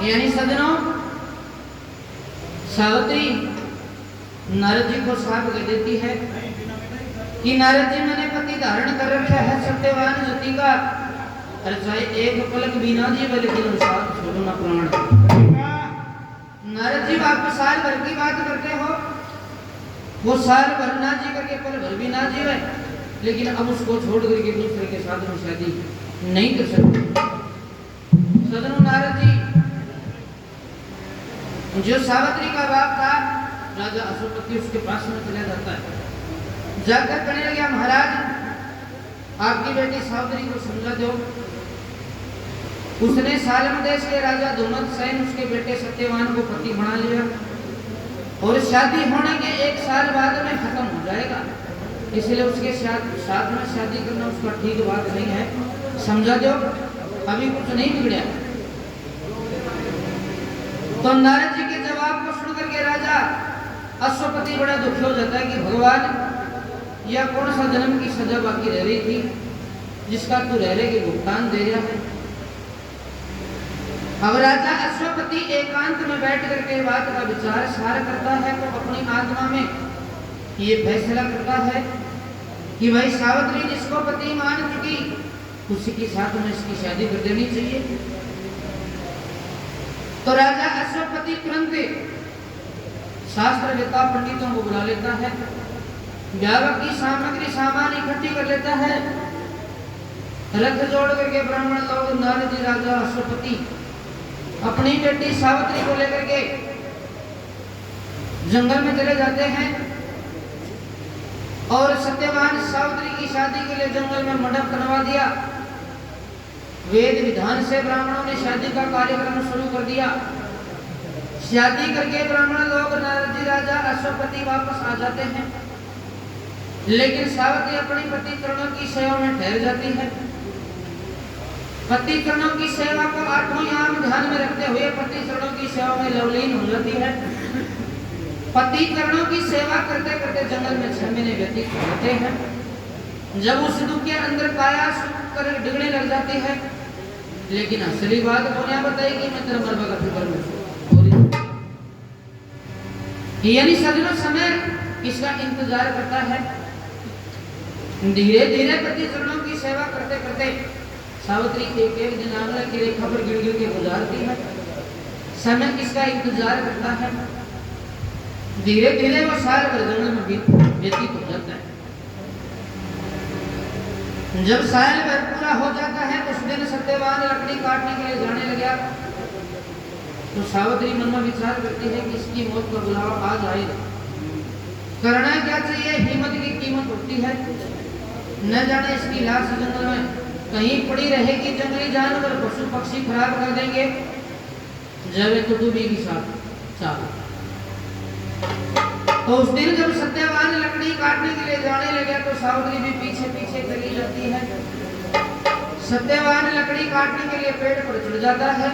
यानी सज्जनों, सावित्री नारद जी को साफ कर देती है कि नारद जी मैंने पति धारण कर रखा है सत्यवान ज्योति का, अरे चाहे एक पलक बिना जी लेकिन साथ छोड़ो ना प्राण। नारद जी आप साल भर की बात करते हो, वो साल भर ना जी करके पल भर भी ना जीवे, लेकिन अब उसको छोड़ करके दूसरे के साथ में शादी नहीं कर सकते। सदनु नारद जी जो सावित्री का बाप था राजा अश्वपति, उसके पास में चला जाता है, जाकर कहने लगा महाराज आपकी बेटी सावित्री को समझा दो। उसने सालम देश के राजा धूमत सैन उसके बेटे सत्यवान को पति बना लिया और शादी होने के 1 साल बाद में खत्म हो जाएगा, इसलिए उसके साथ में शादी करना उसका ठीक बात नहीं है, समझा दो, अभी कुछ नहीं बिगड़ा। तो नारद जी के जवाब को सुन करके राजा अश्वपति बड़ा दुखी हो जाता है कि भगवान यह कौन सा जन्म की सजा बाकी रह रही थी जिसका तू रह रहे के भुगतान दे रहा है। अब राजा अश्वपति एकांत में बैठ करके बात का विचार सार करता है, तो अपनी आत्मा में ये फैसला करता है कि भाई सावित्री जिसको पति मान चुकी उसी के साथ में इसकी शादी कर देनी चाहिए। तो राजा अश्वपति तुरंत शास्त्रवेत्ता पंडितों को बुला लेता है, ब्याह की सामग्री सामान इकट्ठी कर लेता है, रथ जोड़ करके ब्राह्मण लोग नारद जी राजा अश्वपति अपनी बेटी सावित्री को लेकर के जंगल में चले जाते हैं और सत्यवान सावित्री की शादी के लिए जंगल में मंडप बनवा दिया। वेद विधान से ब्राह्मणों ने शादी का कार्यक्रम शुरू कर दिया। शादी करके ब्राह्मण लोग नारद जी राजा अश्वपति वापस आ जाते हैं, लेकिन सावित्री अपनी पति चरणों की सेवा में ठहर जाती है। पति चरणों की सेवा को 8वां याम ध्यान में रखते हुए पति चरणों की सेवा में लवलीन हो जाती है। पति चरणों की सेवा करते करते जंगल में 6 महीने व्यतीत होते हैं। जब उस दुख के अंदर काया सूख कर डिगने लग जाती है, लेकिन असली बात दुनिया बताएगी मैं तेरा मरबा का फिक्र में, यानी सदियों समय इसका इंतजार करता है। धीरे धीरे पति चरणों की सेवा करते करते सावित्री एक एक दिन आंगन की रेखा पर गिर गिर के गुजारती है, समय इसका इंतजार करता है। धीरे धीरे वो साल भर जंगल में व्यतीत हो जाता है। जब साल भर पूरा हो जाता है उस दिन सत्यवान लकड़ी काटने के लिए जाने लगा, तो सावित्री मन में विचार करती है कि इसकी मौत का बुलावा आज आएगा, करना क्या चाहिए। हिम्मत की कीमत होती है, न जाने इसकी लाश जंगल में कहीं पड़ी रहेगी, जंगली जानवर पशु पक्षी खराब कर देंगे, जब तो डूबेगी साथ साथ। तो उस दिन जब सत्यवान लकड़ी काटने के लिए जाने लगे तो सावित्री भी पीछे पीछे चली जाती है। सत्यवान लकड़ी काटने के लिए पेड़ पर चढ़ जाता है।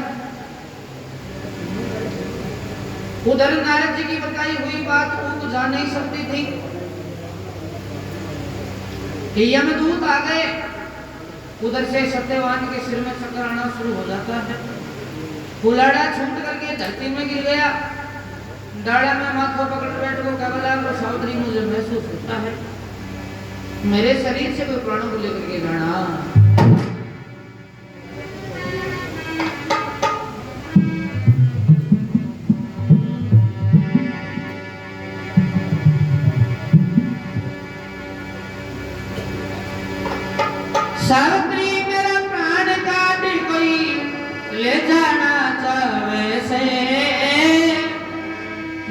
उधर नारद जी की बताई हुई बात वो जान नहीं सकती थी कि यमदूत आ गए। उधर से सत्यवान के सिर में चक्कर आना शुरू हो जाता है। कुलाड़ा छूट करके धरती में गिर गया। डाड़ा में माथा पकड़ बैठ को कबला को सावित्री मुझे महसूस होता है मेरे शरीर से कोई प्राणों को लेकर के गाना। सावित्री मेरा प्राण काट कोई ले जाना चाहे से,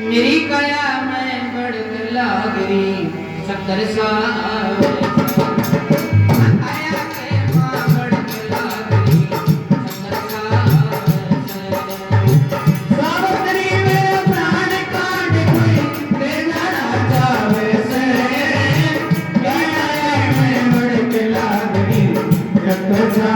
मेरी काया में बढ़ लागरी शक्कर सा आया के मां बढ़ लागरी शक्कर सा। सावित्री मेरा प्राण काट कोई ले जाना चाहे से, काया में बढ़ लागरी शक्कर सा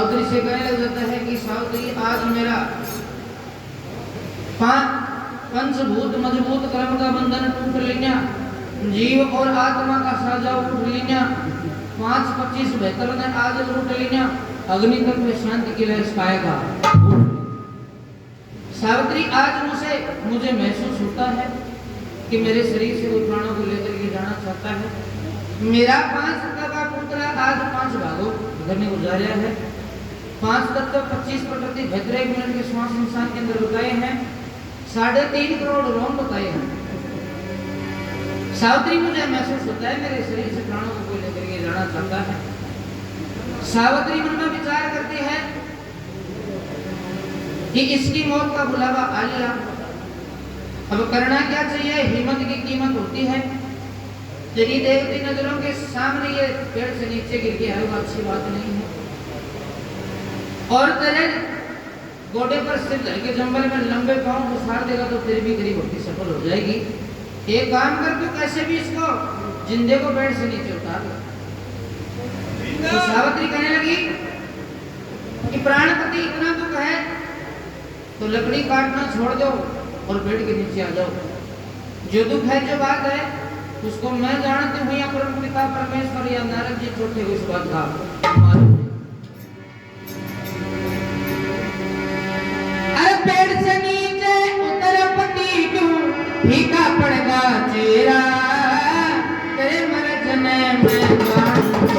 सावित्री से कहने लग जाता है कि सावित्री आज मेरा पंचभूत मजबूत कर्म का बंधन टूट लिया, जीव और आत्मा का साझा उठ लिया, 5-25 बेहतर ने आज लूट लिया, अग्नि तक में शांति के लिए इसकाएगा। सावित्री आज मुझे महसूस होता है कि मेरे शरीर से कोई प्राणों को लेकर के जाना चाहता है। मेरा 5 तत्व का पुत्र आज 5 भागों करने को जा रहा है। 5 तत्व 25 प्रकृति बेहतर 1 मिनट के श्वास इंसान के अंदर बताए हैं, 3.5 करोड़ रोम बताए हैं। सावित्री मुझे महसूस होता है मेरे शरीर से प्राणों को कोई लेकर के जाना चाहता है। सावित्री मन में विचार करती है कि इसकी मौत का बुलावा आ लिया, अब करना क्या चाहिए। हिम्मत की कीमत होती है। तेरी देवती नजरों के सामने ये पेड़ से नीचे गिर गया है, वो अच्छी बात नहीं है। और तेरे गोडे पर सिर धर के जंगल में लंबे पांव उछाल देगा तो तेरी भी तेरी भक्ति सफल हो जाएगी। एक काम कर, तू कैसे भी इसको जिंदे को पेड़ से नीचे उतार दे। तो सावित्री कहने लगी कि प्राणपति इतना दुख है तो लकड़ी काटना छोड़ दो और पेड़ के नीचे आ जाओ। जो दुख है, जो बात है, उसको मैं जानती हूँ या परम पिता परमेश्वर या नारद जी छोटे हुए इस बात का मालूम। अरे पेड़ से नीचे उतर पति क्यों फीका पड़ेगा चेहरा, तेरे मरजने में जानूंगा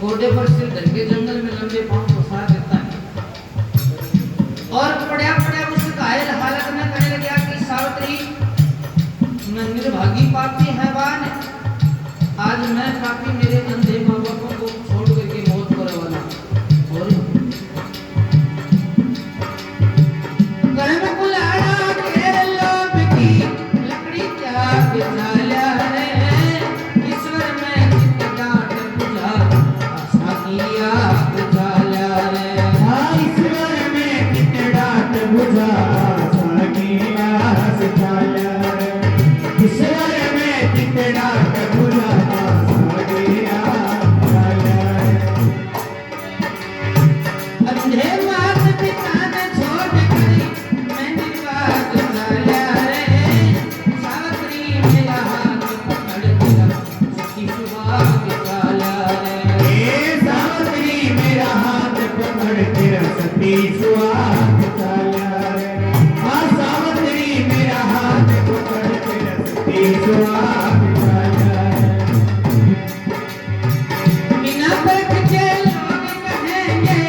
घोड़े पर सिर धर के जंगल में लंबे पांव पसार देता है और पड़ा पड़ा उस घायल हालत में कहने लगा कि सावित्री, मैं निर्भागी पापी हैवान, आज मैं पापी मेरे अंधे माँ बापों को छोड़ करके मौत को रवाना और कर्म कुलाड़ा घेर लोभ की लकड़ी क्या बिछाया है, ईश्वर में चित्त डांट बुझा आशा किया बुझाया है। ईश्वर में चित्त डांट बुझा आशा किया बुझाया है। ईश्वर में चित्त डांट बुझा आशा किया बुझाया है। अंधे मात पिता ने छोड़ कर मैंने बात चला रे, सावित्री मेरा हाथ पकड़ दिया सखी सुहाग चला रे। सावित्री मेरा हाथ पकड़ के सती सुहाग चला रे। सावित्री मेरा हाथ पकड़ के सती सुहाग चला रे। बिना परख के लोग कहेंगे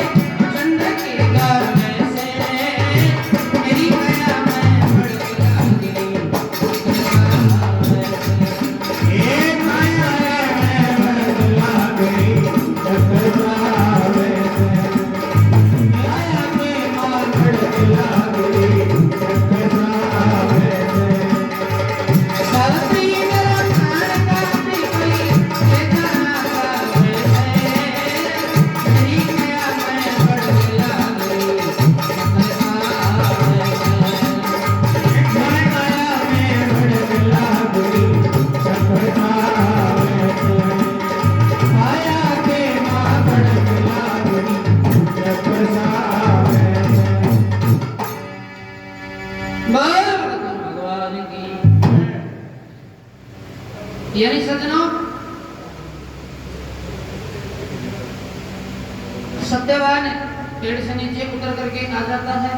चंद्र के गाने से, मेरी माया में भड़क गई माया में भड़क गई यानी सज्जनों, सत्यवान पेड़ से नीचे उतर करके आ जाता है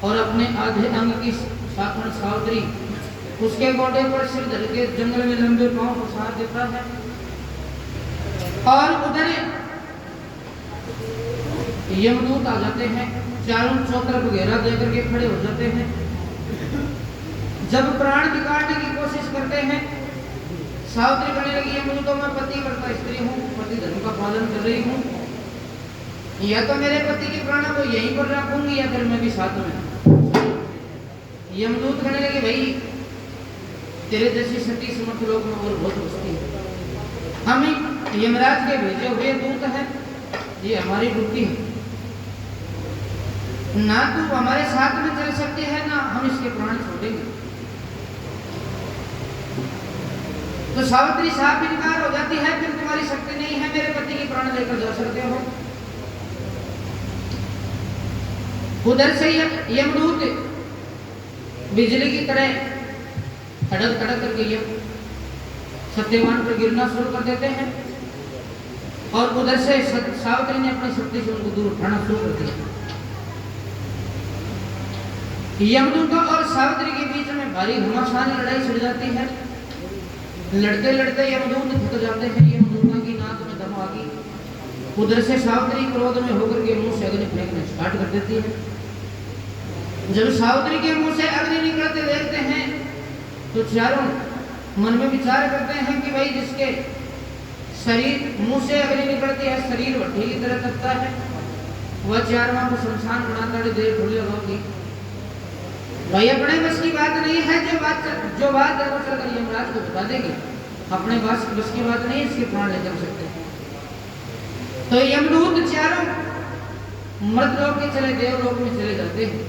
और अपने आधे अंग की साथन सावत्री उसके गोडे पर सिर धर के जंगल में लंबे पांव पसार देता है और उधर यमदूत आ जाते हैं, चारों तरफ घेरा देकर के खड़े हो जाते हैं। जब प्राण निकालने की कोशिश करते हैं, सावत्री कहने लगी, यमदूतों मैं पति करता स्त्री हूँ, पति धर्म का पालन कर रही हूँ, या तो मेरे पति के प्राण को यहीं पर रखूंगी या फिर मैं भी साथ में। यमदूत कहने लगे, भाई तेरे जैसी सती समर्थ लोग में और बहुत बसती है, हम यमराज के भेजे हुए दूत हैं, ये हमारी ड्यूटी है, ना तू हमारे साथ में चल सकती है ना हम इसके प्राण छोड़ेंगे। तो सावित्री साहब इनकार हो जाती है, फिर तुम्हारी शक्ति नहीं है मेरे पति के प्राण लेकर जा सकते हो। उधर से यमदूत बिजली की तरह खड़क खड़क करके सत्यवान पर गिरना शुरू कर देते हैं और उधर से सावित्री ने अपनी शक्ति से उनको दूर उठाना शुरू कर दिया। यमदूत और सावित्री के बीच में भारी घमासान लड़ाई छिड़ जाती है। लड़ते लड़ते यमदूत थक जाते हैं, यमदूतों की नाक में दम आ गई। उधर से सावित्री क्रोध में होकर के मुंह से अग्नि फेंकना स्टार्ट कर देती है। जब सावित्री के मुंह से अग्नि निकलते देखते हैं तो चारों मन में विचार करते हैं कि भाई जिसके शरीर मुंह से अग्नि निकलती है, शरीर भट्टी की तरह तपता है, वह चारों को शमशान बनाता है, देर थोड़ी होगी। भाई अपने बस की बात नहीं है, जो बात दरअसल कर यमराज को बता देंगे, अपने बस की बात नहीं, इसके प्राण ले जा सकते। तो यमदूत चारों मर्दलोक के चले देवलोक में चले जाते हैं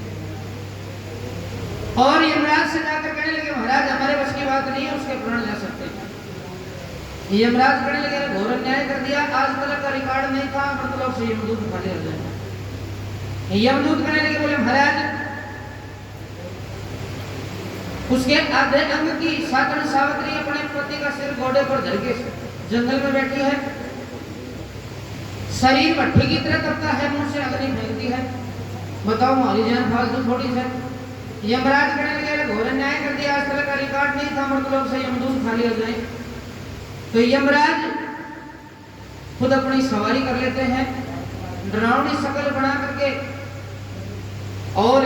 और यमराज से जाकर कहने लगे, महाराज हमारे बस की बात नहीं है, उसके प्राण ले सकते हैं। यमराज कहने लगे, घोर अन्याय कर दिया, आज तक का रिकॉर्ड नहीं था, मर्दलोक से यमदूत खाली हो जाए। यमदूत कहने लगे, बोले महाराज उसके आधे अंग की साकण सावित्री अपने पति का सिर घोड़े पर धर के जंगल में बैठी है, शरीर भट्टी की तरह तपता है, मुंह से अग्नि फेंकती है, बताओ हमारी जान फालतू थोड़ी है। यमराज कहने लगे, घोर अन्याय कर दिया, आज तक का रिकॉर्ड नहीं था, मर्दलोक से यमदूत खाली हो जाए। तो यमराज खुद अपनी सवारी कर लेते हैं, डरावनी शक्ल बना करके और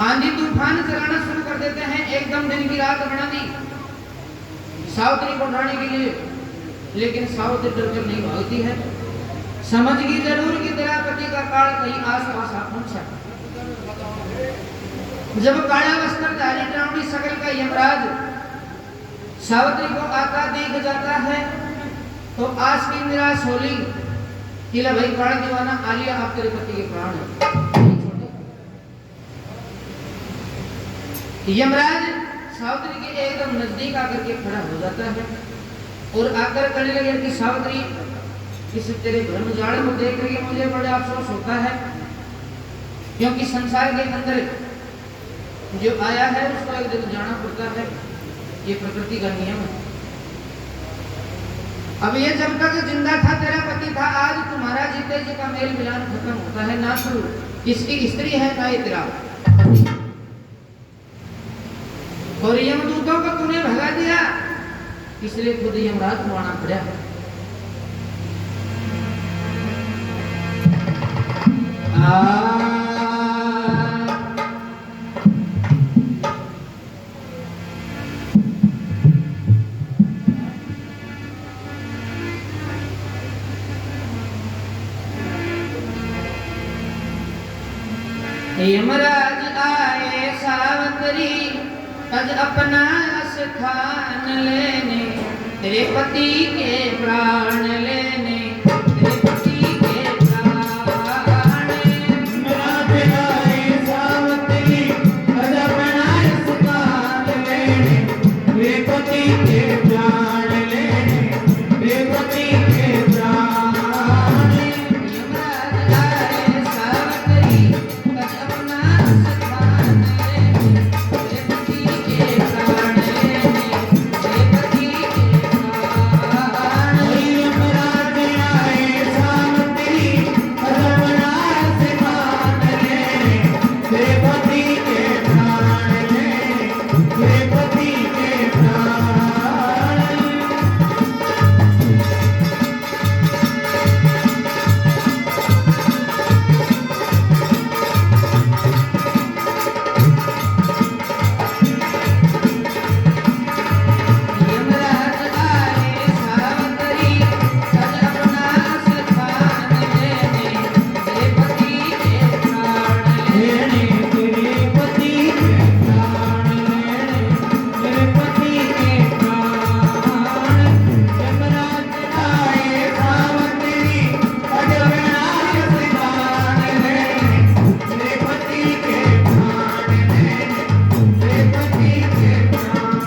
आंधी तूफान चलाना शुरू कर देते हैं। एकदम दिन की रात बना दी सावित्री को उठाने के लिए, लेकिन सावित्री डरकर नहीं भागती है, समझ गई जरूर कि तेरा पति का काल कहीं आस पास आ पहुंचा। जब काला वस्त्रधारी डरावनी शक्ल का यमराज सावित्री को आता देख जाता है तो आस की निराश होली कि ला भाई काला दीवाना आलिया, आप तेरे पति के प्राण है। यमराज सावित्री के एकदम नजदीक आकर के खड़ा हो जाता है और आकर कहने लगे कि सावित्री, इस तेरे ब्रह्मजाल को देख करके मुझे बड़ा अफसोस होता है, क्योंकि संसार के अंदर जो आया है उसको एक दिन जाना पड़ता है, ये प्रकृति का नियम है। अब ये जब तक जिंदा था तेरा पति था, आज तुम्हारा जीते जी का मेल मिलान खत्म होता है, ना तू इसकी स्त्री है ना ये तेरा पति, और यमदूतों को तूने भगा दिया, इसलिए खुद यमराज को आना पड़ा। यमराज आए सावित्री तज अपना स्थान लेने, तेरे पति के प्राण लेने, तेरे पति के प्राण। यमराज आए सावित्री तज अपना स्थान लेने, तेरे पति के प्राण लेने, तेरे पति के प्राण। यमराज आए सावित्री तज अपना स्थान लेने, तेरे पति के प्राण लेने। पति के प्राण यमराज आए सावतरी तज अपना स्थान लेने तेरे पति के प्राण लेने तेरे पति के प्राण लेने तेरे पति के प्राण यमराज आए सावतरी तज अपना स्थान लेने तेरे पति के प्राण लेने तेरे पति के प्राण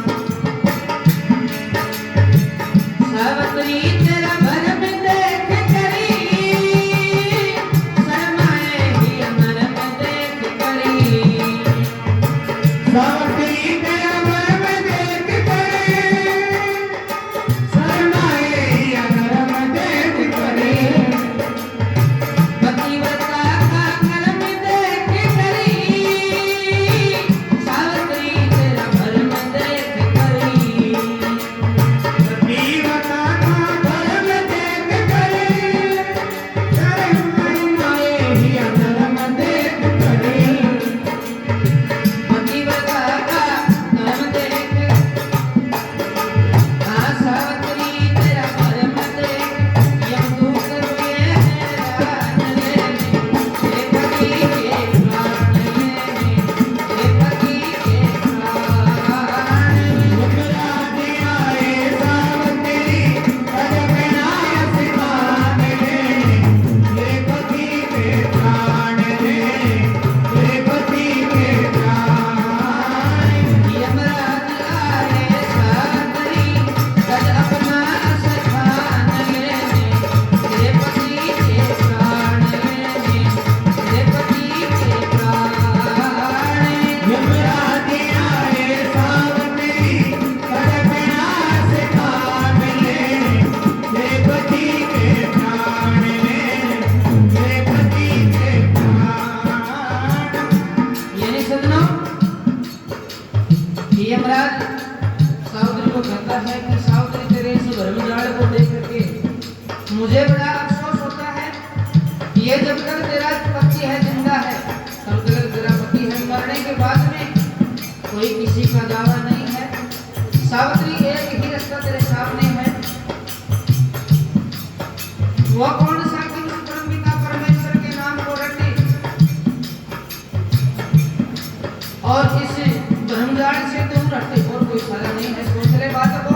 सावतरी तेरा भरम देख करी शर्माए ही अमरम देख करी सावतरी तेरा भरम देख करे शरणाए अनरम देख करे पतिव्रता का कर्म देख करी सावतरी तेरा भरम देख करी पतिव्रता का धर्म देख करे शरणाए अनरम देख करे पतिव्रता का कर्म देख सावतरी तेरा भरम देख यम तू करके हैरान लेने तेरे पति के प्राण लेने तेरे पति के प्राण यमराज आए सावतरी तज अपना स्थान लेने तेरे पति के प्राण लेने तेरे पति के प्राण यमराज आए सावतरी तज अपना स्थान लेने तेरे पति के प्राण लेने तेरे पति के प्राण यमराज आए सावतरी तज अपना स्थान लेने तेरे पति के प्राण लेने तेरे पति के प्राण यानी सज्जनों ये यमराज सावतरी को कहता है कि सावतरी तेरे इस भ्रमजाल को देख करके मुझे बड़ा अफसोस होता है। ये जब तक तेरा पति है जिंदा है तब तक तेरा पति है, मरने के बाद में कोई किसी का दावा नहीं है। सावतरी एक ही रास्ता तेरे सामने है, वो कौन सा कि उस परमपिता परमेश्वर के नाम को रटे और इस ब्रह्मजाल से दूर हटे और कोई सारा नहीं है। सोच ले बात को,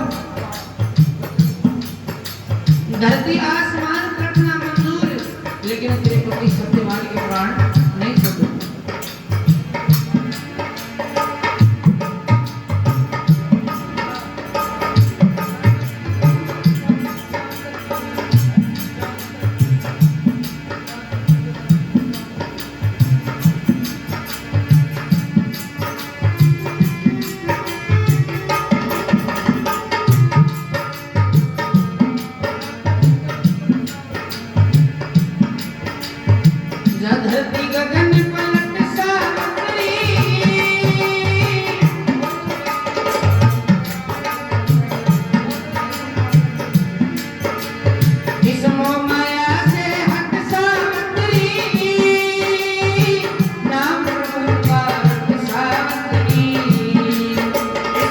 धरती आसमान कटना मंजूर लेकिन तेरे पति सत्यवान के प्राण नहीं छोड़े। धरती गगन पलट सावतरी इस मोह माया से हट सावतरी नाम प्रभु का रट सावतरी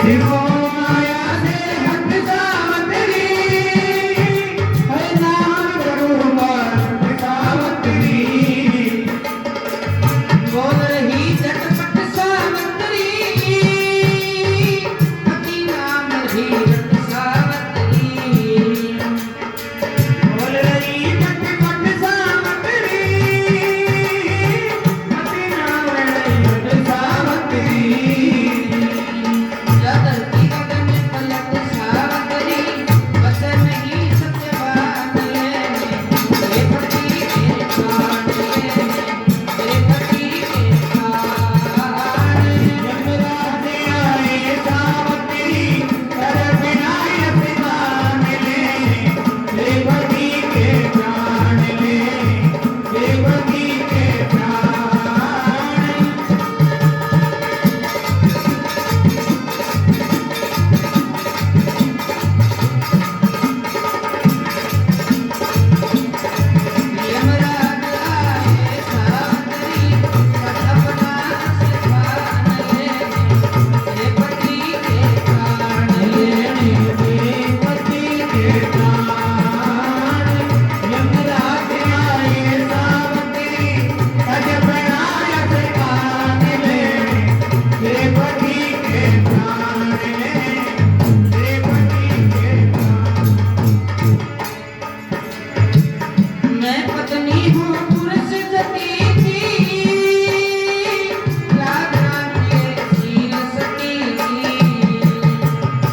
शिवो माया से हट सावतरी हरे नाम करो मत सावतरी बोल रही झटपट सावतरी पति नाम भी रट सावतरी बोल रही झटपट सावतरी पति नाम हट सावतरी धरती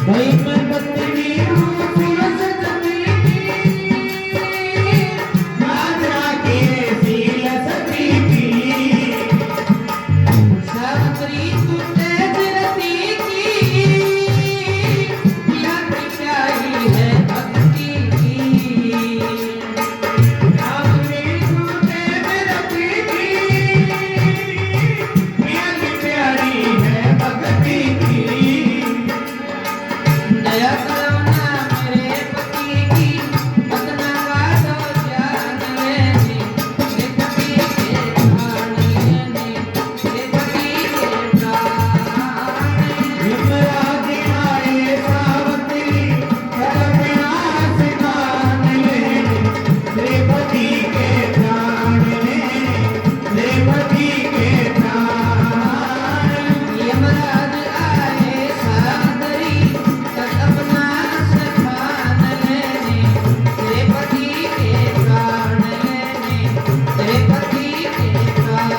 भाई मैं बंदगी हूँ सूरज जमी की, राजा के सील सती की। सावित्री तू तेज रति की, पिया की प्यारी है भक्ति की। सावित्री तू तेज रति की, पिया की प्यारी है भक्ति की। दया करो ना मेरे पति की, अपना वादो जान लेने, मेरे पति के प्राण लेने, मेरे पति के प्राण। यमराज आए सावित्री, धर्मनाश दान लेने, मेरे पति के प्राण लेने, मेरे पति के प्राण। यमराज आए सादरी, तब अपना स्थान लेने, तेरे पति के प्राण लेने, तेरे पति के प्राण।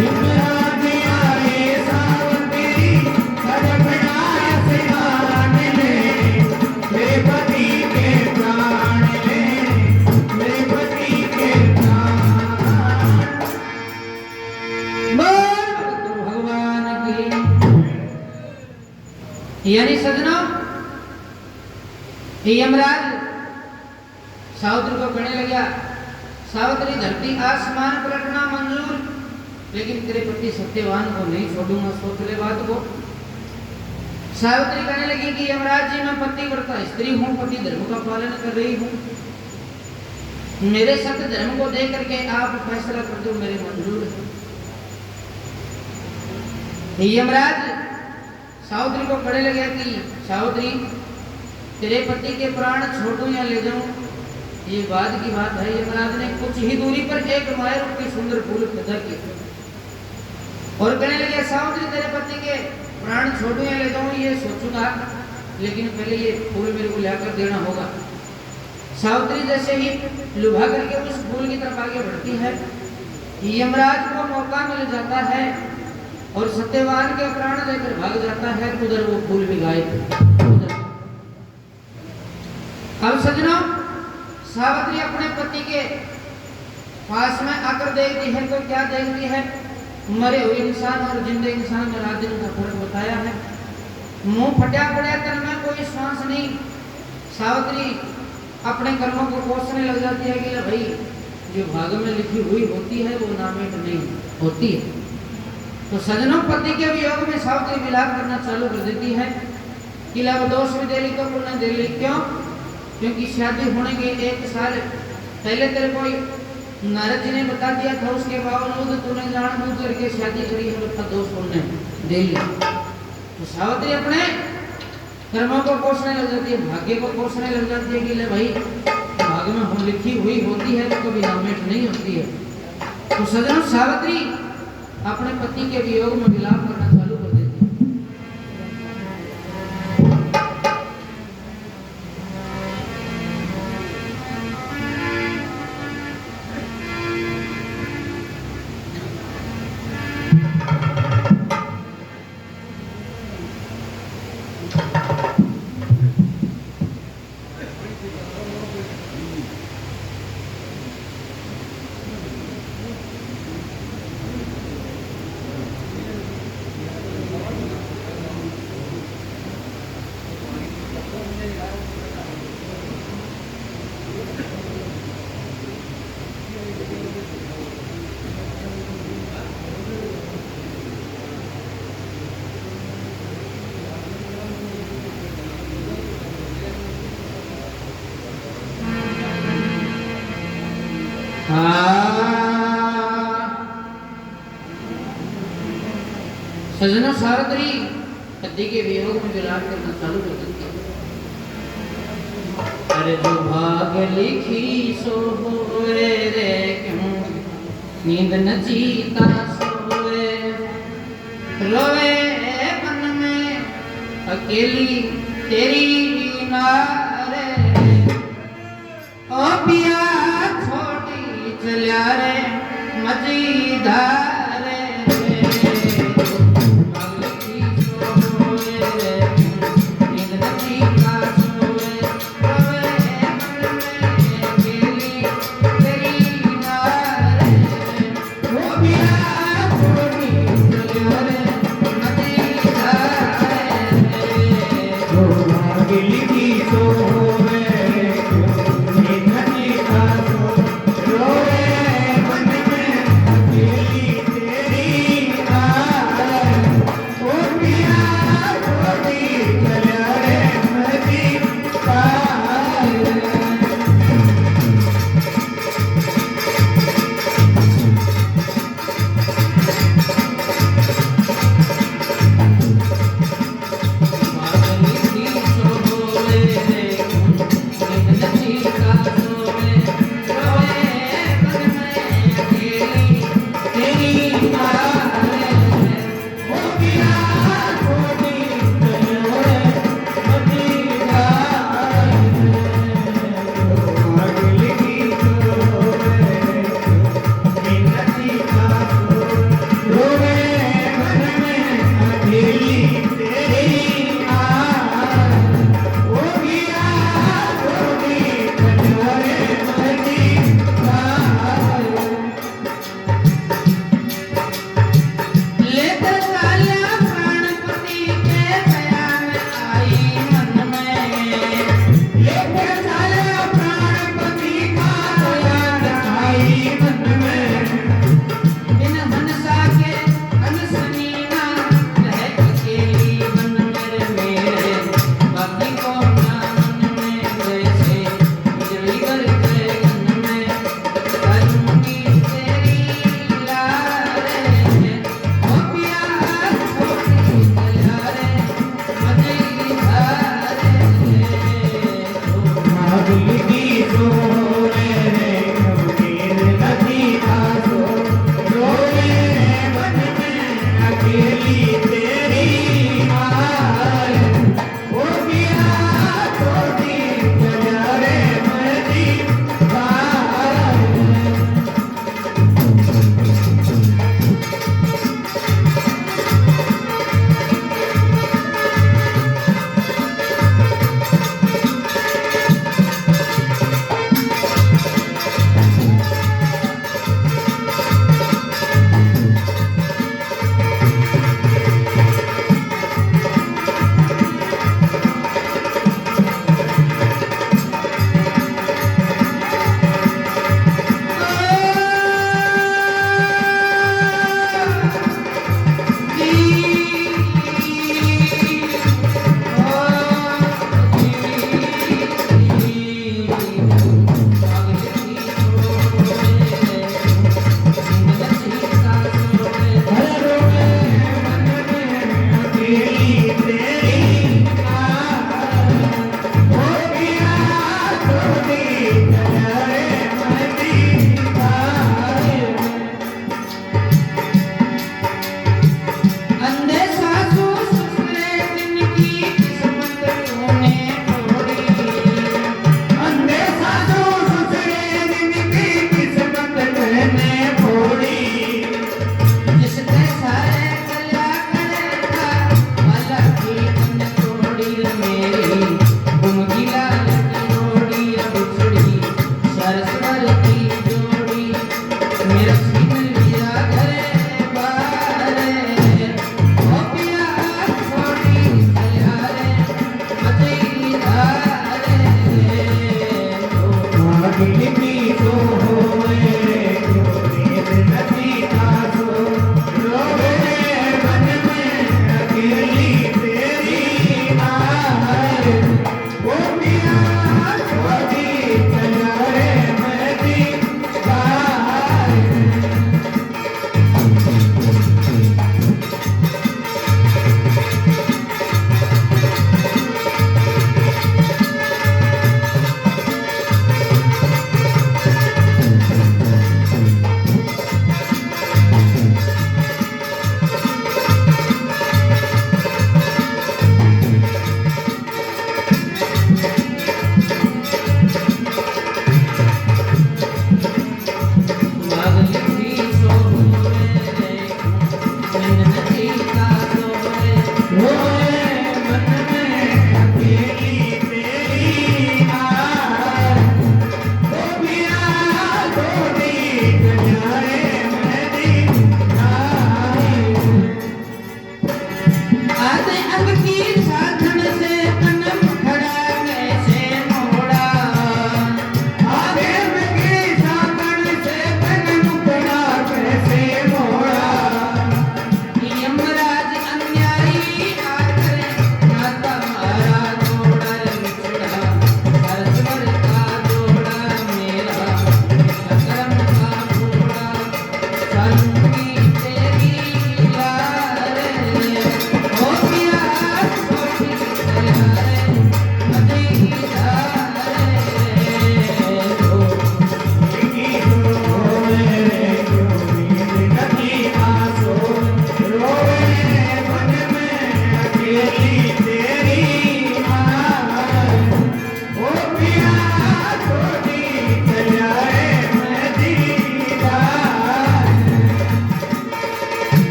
यमराज आए सावित्री, धर्मनाश दान लेने, मेरे पति के प्राण लेने, मेरे पति के प्राण। बोल गुरु भगवान की। यानी सजनों, ये यमराज सावित्री को कहने लगा, सावित्री धरती आसमान पलटना मंजूर, लेकिन तेरे पति सत्यवान को नहीं छोड़ूंगा। सोच ले बात को। सावित्री कहने लगी कि यमराज जी मैं पतिव्रता स्त्री हूँ, पति धर्म का पालन कर रही हूँ, मेरे सत्य धर्म को देख करके आप फैसला कर दो, मेरे मंजूर है। यमराज सावित्री को कहने लगे कि सावित्री तेरे पति के प्राण छोड़ूं या ले जाऊं, ये बाद की बात है। यमराज ने कुछ ही दूरी पर एक माया रूप की सुंदर फूल पैदा की और कहने लगे सावित्री तेरे पति के प्राण छोड़ूं या ले जाऊं, ये सोचूंगा, लेकिन पहले ये फूल मेरे को लाकर देना होगा। सावित्री जैसे ही लुभा करके उस फूल की तरफ आगे बढ़ती है, यमराज को मौका मिल जाता है और सत्यवान के प्राण लेकर भाग जाता है। उधर वो फूल भी गायब। अब सजनों, सावित्री अपने पति के पास में आकर देखती है तो क्या देखती है? मरे हुए इंसान और जिंदे इंसान में रात दिन का फर्क बताया है। मुंह फटा पड़ा, तन में कोई श्वास नहीं। सावित्री अपने कर्मों को कोसने लग जाती है कि भाई जो भाग में लिखी हुई होती है वो नामित नहीं होती है। तो सजनों, पति के वियोग में सावित्री विलाप करना चालू कर देती है कि लब दोष भी दे ली तो पुण्य दे ली। क्यों? क्योंकि शादी होने के 1 साल पहले तेरे को नारद जी ने बता दिया था, उसके बावजूद तूने जानबूझ करके शादी करी है, उसका दोष पुण्य दे लिया। तो सावित्री अपने कर्मों को कोसने लग जाती है, भाग्य को कोसने लग जाती है कि ले भाई भाग में हम लिखी हुई होती है तो कभी नामित नहीं होती है। तो सजनों, सावित्री अपने पति के वियोग में विलाप करना चालू कर देती है। सजना सावित्री पति के वियोग में विलाप करना चालू कर देती है। अरे जो भाग लिखी सो होए रे, क्यों नींद न जीता सोए, रोवे मन में अकेली तेरी नारे, ओ पिया छोटी चल्या रे मजीदारे, भाग लिखी सो होए रे,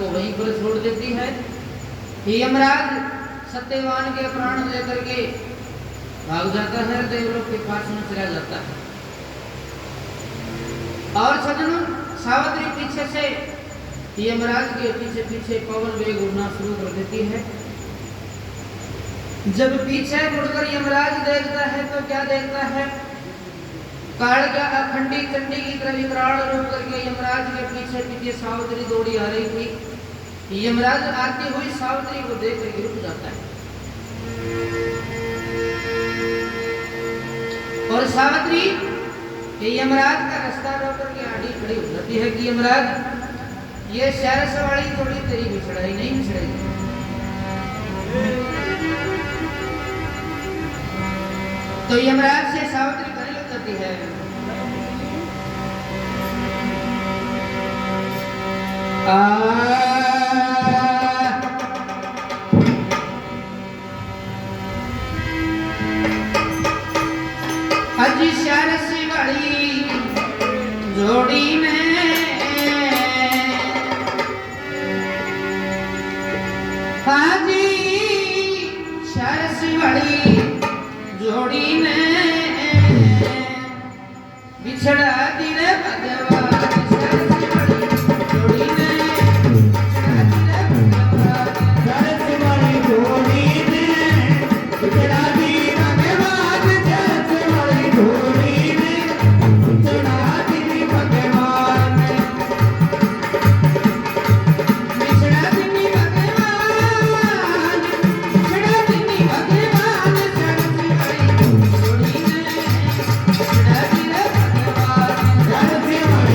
को वहीं पर छोड़ देती है। यमराज सत्यवान के प्राण लेकर के भाग जाता है, देवलोक के पास में चला जाता है। और सज्जनों, सावित्री पीछे से यमराज के पीछे पीछे पवन वेग उड़ना शुरू कर देती है। जब पीछे मुड़कर यमराज देखता है तो क्या देखता है? कालिका अखंडी चंडी की तरह विकराल रूप करके यमराज के पीछे पीछे सावित्री दौड़ी आ रही थी। यमराज आती हुई सावित्री को देख कर रुक जाता है और सावित्री यमराज का रास्ता रोक करके आड़ी खड़ी हो जाती है कि यमराज, ये शहर सवारी थोड़ी तेरी बिछड़ाई नहीं बिछड़ेगी। तो यमराज से सावित्री खड़ी हो जाती है। अजी शहर से बड़ी जोड़ी में हाजी शहर से बड़ी जोड़ी में बिछड़ा दिले भगवान। शहर से बड़ी जोड़ी में बिछड़ा दिले भगवान। शहर से बड़ी जोड़ी में बिछड़ा दिले भगवान। शहर से बड़ी जोड़ी में बिछड़ा दिले भगवान। बिछड़ा दिले भगवान, बिछड़ा दिले भगवान। शहर से बड़ी जोड़ी में बिछड़ा दिले भगवान। शहर से बड़ी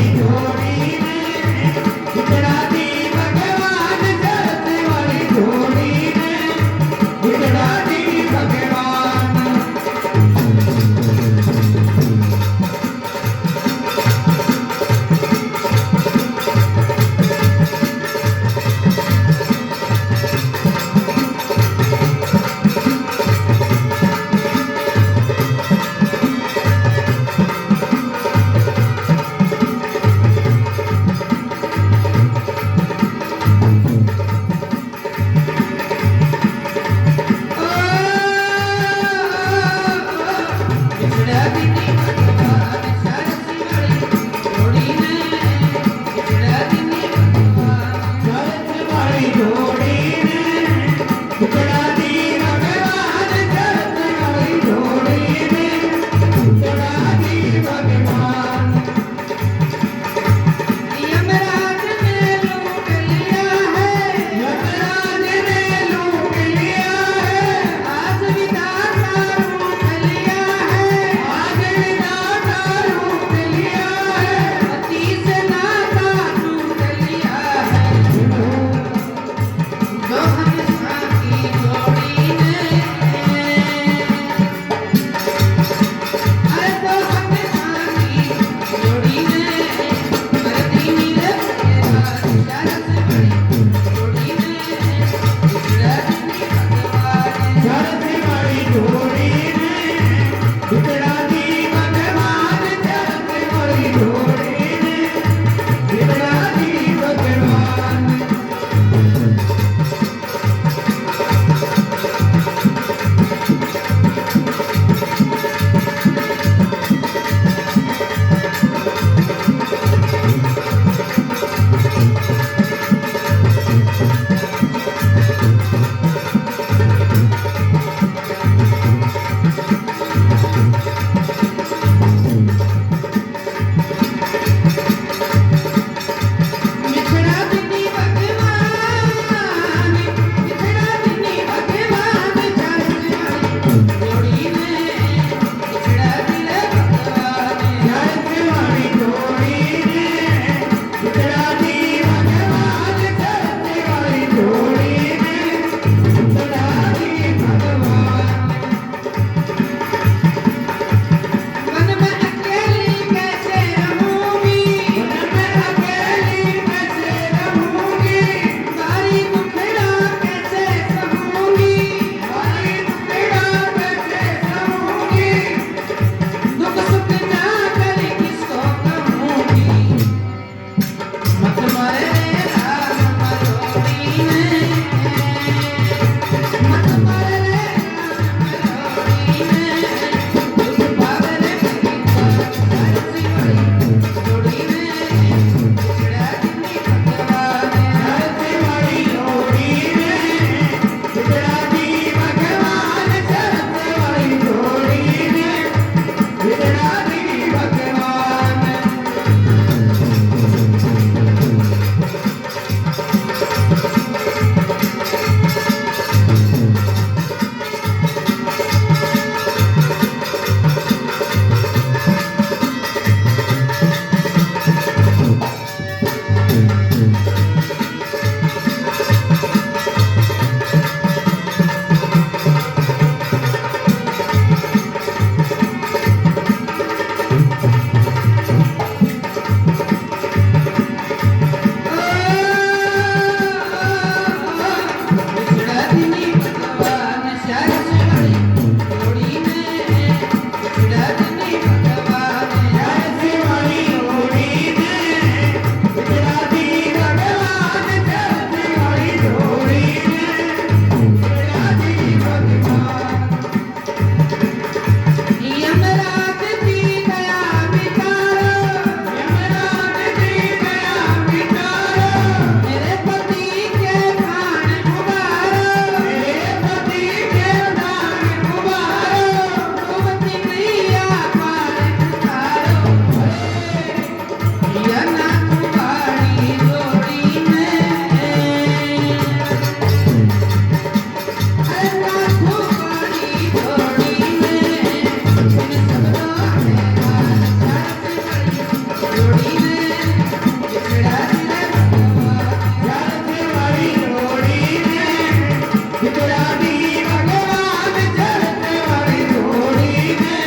बिछड़ा दी भगवान चलते वाली जोड़ी ने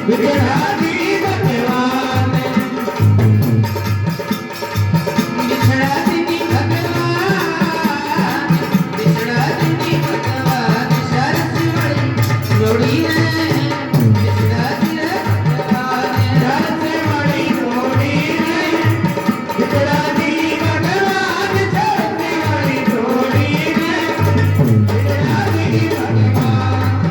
बिछड़ा दी भगवान बिछड़ा दी भगवान बिछड़ा दी भगवान सरस वाली जोड़ी है बिछड़ा दी भगवान चलते वाली जोड़ी ने बिछड़ा दी भगवान चलते वाली जोड़ी ने बिछड़ा दी भगवान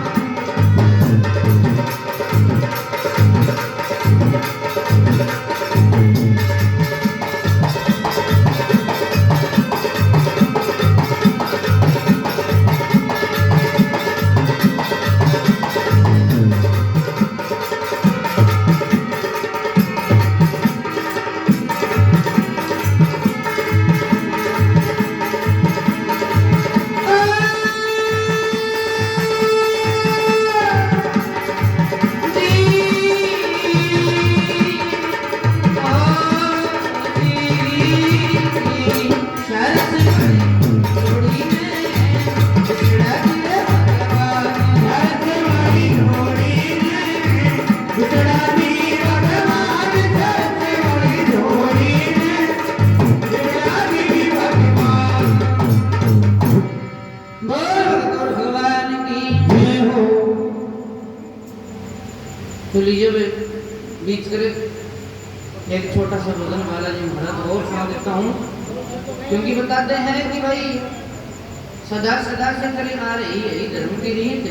चलते वाली जोड़ी ने बिछड़ा दी भगवान चलते वाली जोड़ी ने बिछड़ा दी भगवान भगवान की जय हो तो लीजिए वे बीच करे एक छोटा सा भजन बालाजी महाराज और सुना देता हूँ क्योंकि बताते हैं कि भाई सदा सदा से चली आ रही है धर्म की रीत